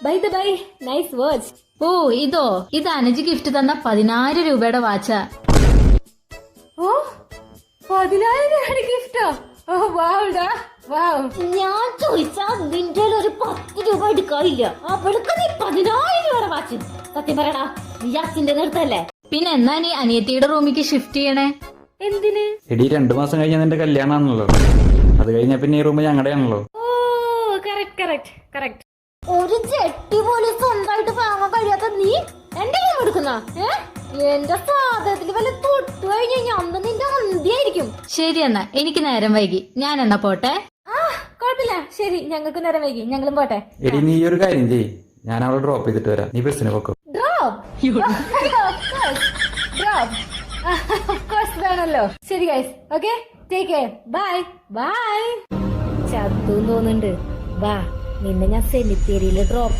By the by, nice watch. Oh ഇത് Anuj gift തന്ന 10,000 രൂപയുടെ വാച്ചാ. ഓ 10,000 രൂപയുടെ ഗിഫ്റ്റോ? ഓ വാവുടാ, വാവ്. ഞാൻ ചോദിച്ചാ നിന്റെ ഒരു 10 രൂപ എടുക്കാറില്ല. അവൾക്ക് നീ 10,000 രൂപയുടെ വാച്ച്. സത്യം പറയടാ, നീ അച്ഛന്റെ നിർത്തല്ലേ? പിന്നെ എന്നാ നീ അനിയത്തിയുടെ റൂമിക്ക് ഷിഫ്റ്റ് ചെയ്യണേ? എന്തിന്? എടി 2 മാസം കഴിഞ്ഞ നിന്റെ കല്യാണാണല്ലോ, അത് കഴിഞ്ഞ പിന്നെ ഈ റൂം ഞങ്ങളുടെയാണല്ലോ. ഓ കറക്റ്റ്. ഒരു ചെട്ടി പോലും സ്വന്തമായിട്ട് വാങ്ങാൻ കഴിയാത്ത നീ എന്റെ റൂം എടുക്കുന്ന? എന്റെ സാധനത്തിൽ വല്ല തൊട്ടു കഴിഞ്ഞ് കഴിഞ്ഞാൽ അന്ന് നിന്റെ അന്തിയായിരിക്കും. ശരി എന്നാ, എനിക്ക് നേരം വൈകി, ഞാൻ എന്നാ പോട്ടെ. കുഴപ്പമില്ല, ശരി, ഞങ്ങൾക്ക് നേരം വൈകി, ഞങ്ങളും പോട്ടെ. എടി നീ ഒരു കാര്യം ചെയ്യ്, ഞാൻ അവളെ ഡ്രോപ്പ് ചെയ്തിട്ട് വരാം, നീ ബസ്സിന് പോക്കോ. ഡ്രോപ്പ് വേണല്ലോ. ശരി guys, okay, take care, bye. ചത്തു തോന്നുന്നുണ്ട്. വാ, നിന്നെ ഞാൻ സെമിത്തേരിയില് ഡ്രോപ്പ്